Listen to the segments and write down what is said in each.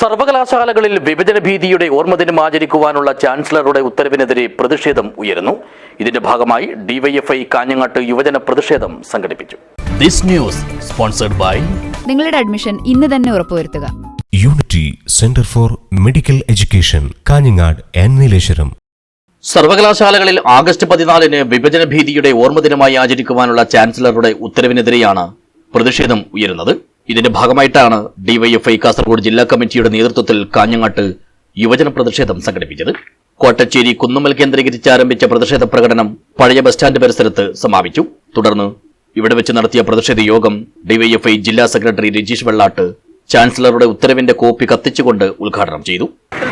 സർവകലാശാലകളിൽ വിഭജന ഭീതിയുടെ ഓർമ്മദിനം ആചരിക്കുവാനുള്ള ചാൻസലറുടെ ഉത്തരവിനെതിരെ പ്രതിഷേധം ഉയരുന്നു. ഇതിന്റെ ഭാഗമായി ഡിവൈഎഫ്ഐ കാഞ്ഞങ്ങാട്ട് യുവജന പ്രതിഷേധം സംഘടിപ്പിച്ചു. ദിസ് ന്യൂസ് സ്പോൺസർഡ് ബൈ നിങ്ങളുടെ അഡ്മിഷൻ ഇന്ന് തന്നെ ഉറപ്പുവരുത്തുക. Unity centre for medical education, Kanhangad and Nileshwaram. സർവകലാശാലകളിൽ ആഗസ്റ്റ് 14 വിഭജന ഭീതിയുടെ ഓർമ്മദിനമായി ആചരിക്കുവാനുള്ള ചാൻസലറുടെ ഉത്തരവിനെതിരെയാണ് പ്രതിഷേധം ഉയരുന്നത്. ഇതിന്റെ ഭാഗമായിട്ടാണ് ഡിവൈഎഫ്ഐ കാസർഗോഡ് ജില്ലാ കമ്മിറ്റിയുടെ നേതൃത്വത്തിൽ കാഞ്ഞങ്ങാട്ട് യുവജന പ്രതിഷേധം സംഘടിപ്പിച്ചത്. കോട്ടച്ചേരി കുന്നുമ്മൽ കേന്ദ്രീകരിച്ച് ആരംഭിച്ച പ്രതിഷേധ പ്രകടനം പഴയ ബസ് സ്റ്റാൻഡ് പരിസരത്ത് സമാപിച്ചു. തുടർന്ന് ഇവിടെ വെച്ച് നടത്തിയ പ്രതിഷേധ യോഗം ഡിവൈഎഫ്ഐ ജില്ലാ സെക്രട്ടറി രജീഷ് വെള്ളാട്ട് ചാൻസലറുടെ ഉത്തരവിന്റെ കോപ്പി കത്തിച്ചുകൊണ്ട് ഉദ്ഘാടനം ചെയ്തു.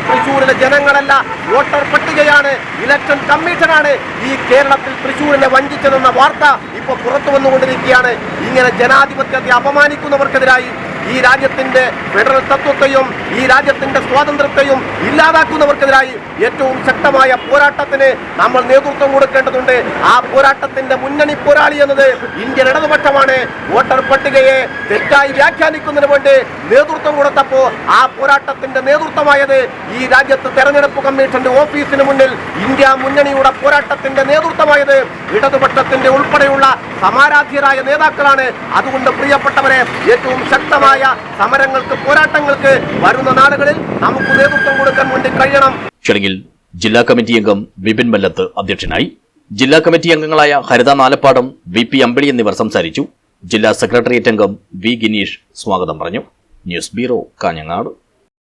തൃശ്ശൂരിലെ ജനങ്ങളല്ല, വോട്ടർ പട്ടികയാണ്, ഇലക്ഷൻ കമ്മീഷനാണ് ഈ കേരളത്തിൽ തൃശ്ശൂരിനെ വഞ്ചിച്ചതെന്ന വാർത്ത ഇപ്പോൾ പുറത്തു വന്നുകൊണ്ടിരിക്കുകയാണ്. ഇങ്ങനെ ജനാധിപത്യത്തെ അപമാനിക്കുന്നവർക്കെതിരായി, ഈ രാജ്യത്തിന്റെ ഫെഡറൽ തത്വത്തെയും ഈ രാജ്യത്തിന്റെ സ്വാതന്ത്ര്യത്തെയും ഇല്ലാതാക്കുന്നവർക്കെതിരായി ഏറ്റവും ശക്തമായ പോരാട്ടത്തിന് നമ്മൾ നേതൃത്വം കൊടുക്കേണ്ടതുണ്ട്. ആ പോരാട്ടത്തിന്റെ മുന്നണി പോരാളി എന്നത് ഇന്ത്യൻ ഇടതുപക്ഷമാണ്. വോട്ടർ പട്ടികയെ തെറ്റായി വ്യാഖ്യാനിക്കുന്നതിന് വേണ്ടി നേതൃത്വം കൊടുത്തപ്പോൾ ആ പോരാട്ടത്തിന്റെ നേതൃത്വമായത് ഈ രാജ്യത്ത് തെരഞ്ഞെടുപ്പ് കമ്മീഷന്റെ ഓഫീസിന് മുന്നിൽ ഇന്ത്യ മുന്നണിയുടെ പോരാട്ടത്തിന്റെ നേതൃത്വമായത് ഇടതുപക്ഷത്തിന്റെ ഉൾപ്പെടെയുള്ള സമാരാധ്യരായ നേതാക്കളാണ്. അതുകൊണ്ട് പ്രിയപ്പെട്ടവരെ, ഏറ്റവും ശക്തമായ സമരങ്ങൾക്ക്, പോരാട്ടങ്ങൾക്ക് വരുന്ന നാളുകളിൽ നമുക്ക് നേതൃത്വം കൊടുക്കാൻ വേണ്ടി കഴിയണം. ചടങ്ങിൽ ജില്ലാ കമ്മിറ്റി അംഗം വിപിൻ മല്ലത്ത് അധ്യക്ഷനായി. ജില്ലാ കമ്മിറ്റി അംഗങ്ങളായ ഹരിത നാലപ്പാടം, വി പി അമ്പിളി എന്നിവർ സംസാരിച്ചു. ജില്ലാ സെക്രട്ടേറിയറ്റ് അംഗം വി ഗിനീഷ് സ്വാഗതം പറഞ്ഞു. News bureau, Kanhangad.